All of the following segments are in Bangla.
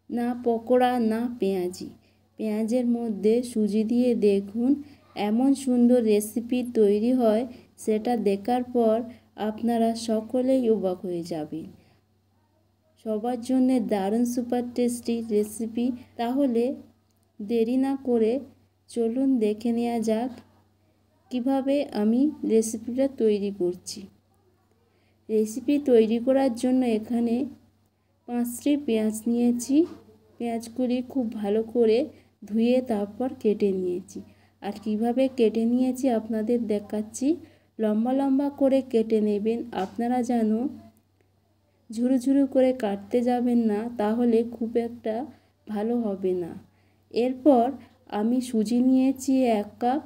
না পকোড়া না পেঁয়াজি। পেঁয়াজের মধ্যে সুজি দিয়ে দেখুন এমন সুন্দর রেসিপি তৈরি হয়, সেটা দেখার পর আপনারা সকলেই অবাক হয়ে যাবেন। সবার জন্য দারুণ সুপার টেস্টি রেসিপি। তাহলে দেরি না করে চলুন দেখে নেওয়া যাক কিভাবে আমি রেসিপিটা তৈরি করছি। রেসিপি তৈরি করার জন্য এখানে 5টি পেঁয়াজ নিয়েছি। পেঁয়াজগুলি খুব ভালো করে ধুয়ে তারপর কেটে নিয়েছি। আর কিভাবে কেটে নিয়েছি আপনাদের দেখাচ্ছি। লম্বা লম্বা করে কেটে নেবেন। আপনারা যেন ঝুরু ঝুরু করে কাটতে যাবেন না, তাহলে খুব একটা ভালো হবে না। এরপর আমি সুজি নিয়েছি 1 কাপ।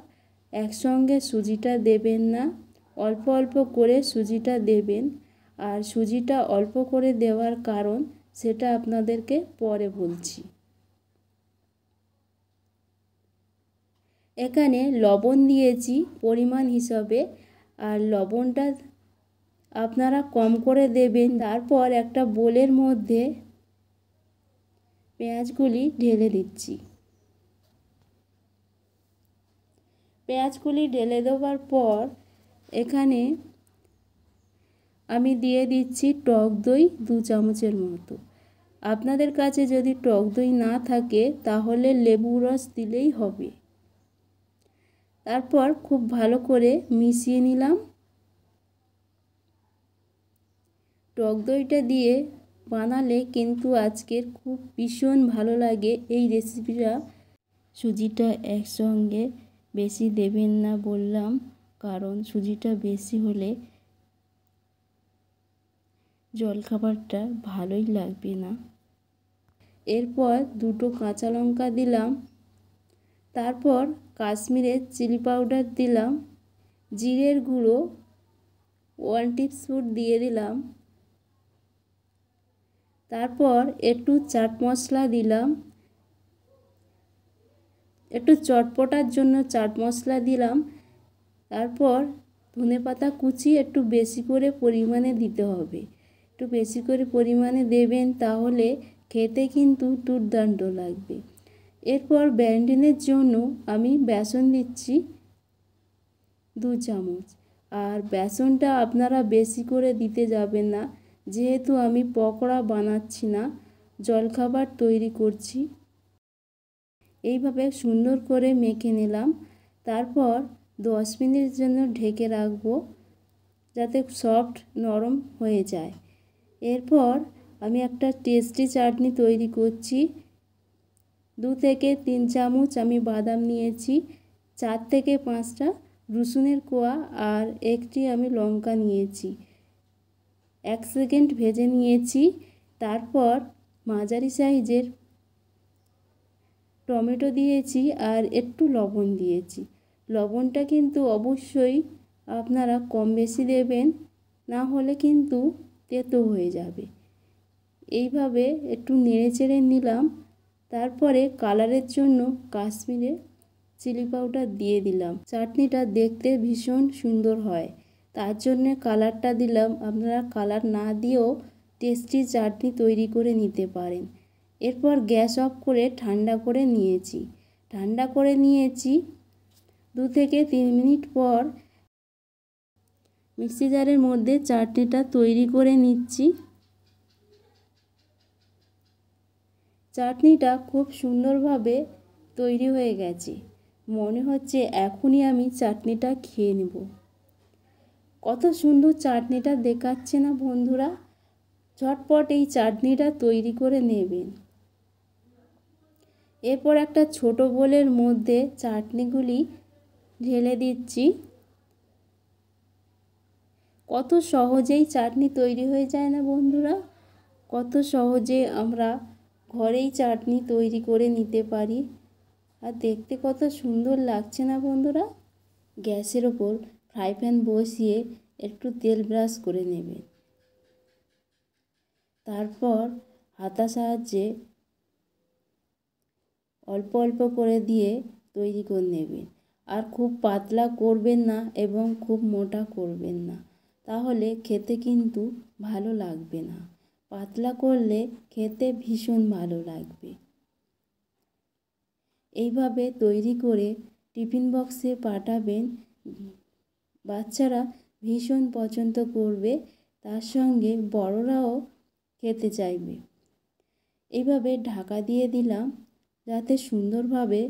একসঙ্গে সুজিটা দেবেন না, অল্প অল্প করে সুজিটা দেবেন। আর সুজিটা অল্প করে দেওয়ার কারণ সেটা আপনাদেরকে পরে বলছি। এখানে লবণ দিয়েছি পরিমাণ হিসাবে, আর লবণটা আপনারা কম করে দেবেন। তারপর একটা বোলের মধ্যে পেঁয়াজগুলি ঢেলে দিচ্ছি। পেঁয়াজগুলি ঢেলে দেওয়ার পর এখানে আমি দিয়ে দিচ্ছি টক দই 2 চামচের মতো। আপনাদের কাছে যদি টক দই না থাকে তাহলে লেবুর রস দিলেই হবে। তারপর খুব ভালো করে মিশিয়ে নিলাম। টক দইটা দিয়ে বানালে কিন্তু আজকের খুব ভীষণ ভালো লাগে এই রেসিপিটা। সুজিটা একসঙ্গে বেশি দেবেন না বললাম, কারণ সুজিটা বেশি হলে জলখাবারটা ভালোই লাগবে না। এরপর 2টো কাঁচা লঙ্কা দিলাম। তারপর কাশ্মীরের চিলি পাউডার দিলাম। জিরের গুঁড়ো 1 টিস্পুন দিয়ে দিলাম। তারপর একটু চাট মশলা দিলাম। একটু চটপটার জন্য চাট মশলা দিলাম। তারপর ধনেপাতা কুচি একটু বেশি করে পরিমাণে দিতে হবে। একটু বেশি করে পরিমাণে দেবেন, তাহলে খেতে কিন্তু দুর্দান্ত লাগবে। এরপর ব্যান্ডিনের জন্য আমি বেসন দিচ্ছি 2 চামচ। আর বেসনটা আপনারা বেশি করে দিতে যাবেন না, যেহেতু আমি পকোড়া বানাচ্ছি না, জলখাবার তৈরি করছি। এইভাবে সুন্দর করে মেখে নিলাম। তারপর 10 মিনিটের জন্য ঢেকে রাখবো, যাতে সফট নরম হয়ে যায়। এরপর আমি একটা টেস্টি চাটনি তৈরি করছি। 2 থেকে 3 চামচ আমি বাদাম নিয়েছি, 4 থেকে 5টা রসুনের কোয়া, আর একটি আমি লঙ্কা নিয়েছি। 1 সেকেন্ড ভেজে নিয়েছি। তারপর মাঝারি সাইজের টমেটো দিয়েছি আর একটু লবণ দিয়েছি। লবণটা কিন্তু অবশ্যই আপনারা কম বেশি দেবেন, না হলে কিন্তু তেতো হয়ে যাবে। এইভাবে একটু নেড়েচেড়ে নিলাম। তারপরে কালারের জন্য কাশ্মীরে চিলি পাউডার দিয়ে দিলাম। চাটনিটা দেখতে ভীষণ সুন্দর হয়, তার জন্যে কালারটা দিলাম। আপনারা কালার না দিয়েও টেস্টি চাটনি তৈরি করে নিতে পারেন। এরপর গ্যাস অফ করে ঠান্ডা করে নিয়েছি। 2 থেকে 3 মিনিট পর মিক্সি জারের মধ্যে চাটনিটা তৈরি করে নিচ্ছি। চাটনিটা খুব সুন্দরভাবে তৈরি হয়ে গেছে। মনে হচ্ছে এখনই আমি চাটনিটা খেয়ে নেব। কত সুন্দর চাটনিটা দেখাচ্ছে না বন্ধুরা? ঝটপট এই চাটনিটা তৈরি করে নেবেন। এরপর একটা ছোট বোলের মধ্যে চাটনিগুলি ঢেলে দিচ্ছি। কত সহজেই চাটনি তৈরি হয়ে যায় না বন্ধুরা? কত সহজে আমরা ঘরেই চাটনি তৈরি করে নিতে পারি। আর দেখতে কত সুন্দর লাগছে না বন্ধুরা? গ্যাসের ওপর ফ্রাই প্যান বসিয়ে একটু তেল ব্রাশ করে নেবেন। তারপর হাতা সাহায্যে অল্প অল্প করে দিয়ে তৈরি করে নেবেন। আর খুব পাতলা করবেন না এবং খুব মোটা করবেন না, তাহলে খেতে কিন্তু ভালো লাগবে না। পাতলা করলে খেতে ভীষণ ভালো লাগবে। এইভাবে তৈরি করে টিফিন বক্সে পাঠাবেন, বাচ্চারা ভীষণ পছন্দ করবে, তার সঙ্গে বড়রাও খেতে চাইবে। এইভাবে ঢাকা দিয়ে দিলাম যাতে সুন্দরভাবে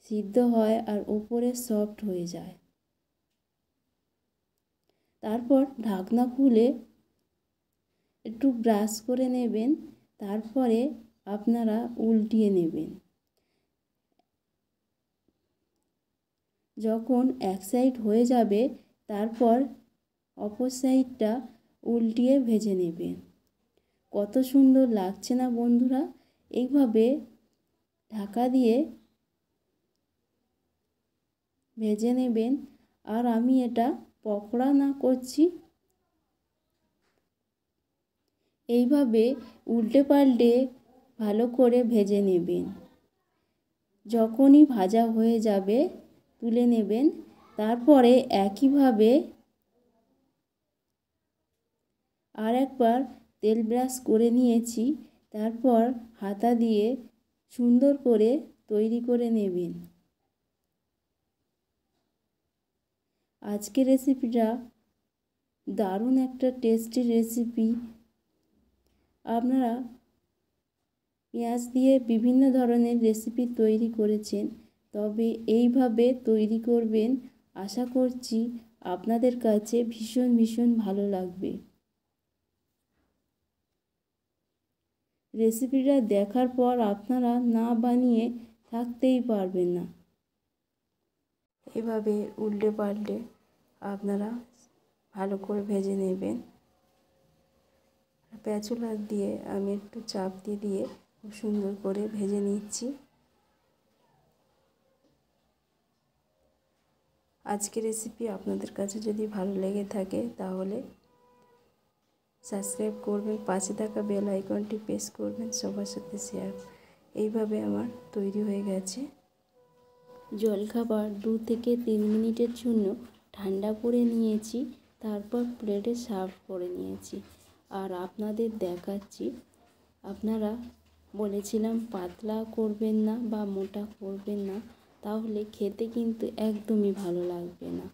সিদ্ধ হয় আর ওপরে সফট হয়ে যায়। তারপর ঢাকনা খুলে একটু ব্রাশ করে নেবেন, তারপরে আপনারা উল্টিয়ে নেবেন। যখন এক সাইড হয়ে যাবে তারপর অপর সাইডটা উল্টিয়ে ভেজে নেবেন। কত সুন্দর লাগছে না বন্ধুরা? এইভাবে ঢাকা দিয়ে ভেজে নেবেন। আর আমি এটা পকোড়া না করছি, এইভাবে উল্টে পাল্টে ভালো করে ভেজে নেবেন। যখনই ভাজা হয়ে যাবে তুলে নেবেন। তারপরে একইভাবে আর একবার তেল ব্রাশ করে নিয়েছি, তারপর হাতা দিয়ে সুন্দর করে তৈরি করে নেবেন। আজকের রেসিপিটা দারুণ একটা টেস্টি রেসিপি। আপনারা পেঁয়াজ দিয়ে বিভিন্ন ধরনের রেসিপি তৈরি করেছেন, তবে এইভাবে তৈরি করবেন, আশা করছি আপনাদের কাছে ভীষণ ভীষণ ভালো লাগবে। রেসিপিটা দেখার পর আপনারা না বানিয়ে থাকতেই পারবেন না। এভাবে উল্টে পাল্টে আপনারা ভালো করে ভেজে নেবেন। স্প্যাচুলা দিয়ে আমি একটু চাপ দিয়ে খুব সুন্দর করে ভেজে নিচ্ছি। আজকের রেসিপি আপনাদের কাছে যদি ভালো লেগে থাকে তাহলে সাবস্ক্রাইব করবেন, পাশে থাকা বেল আইকনটি প্রেস করবেন, সবার সাথে শেয়ার। এইভাবে আমার তৈরি হয়ে গেছে। জলখাবার 2 থেকে 3 মিনিটের জন্য ঠান্ডা করে নিয়েছি, তারপর প্লেটে সার্ভ করে নিয়েছি। আর আপনাদের দেখাচ্ছি। আপনারা বলেছিলাম পাতলা করবেন না বা মোটা করবেন না, তাহলে খেতে কিন্তু একদমই ভালো লাগবে না।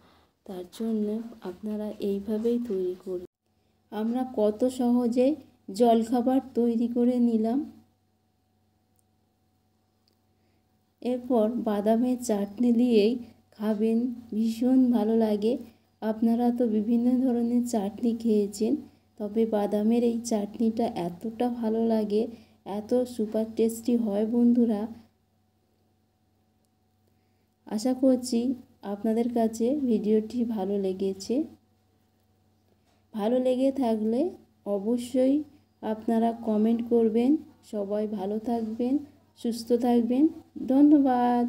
তার জন্য আপনারা এইভাবেই তৈরি করুন। আমরা কত সহজে জলখাবার তৈরি করে নিলাম। এরপর বাদামের চাটনি দিয়েই খাবেন, ভীষণ ভালো লাগে। আপনারা তো বিভিন্ন ধরনের চাটনি খেয়েছেন, তবে বাদামের এই চাটনিটা এতটা ভালো লাগে, এত সুপার টেস্টি হয় বন্ধুরা। আশা করছি আপনাদের কাছে ভিডিওটি ভালো লেগেছে। ভালো লেগে থাকলে অবশ্যই আপনারা কমেন্ট করবেন। সবাই ভালো থাকবেন, সুস্থ থাকবেন। ধন্যবাদ।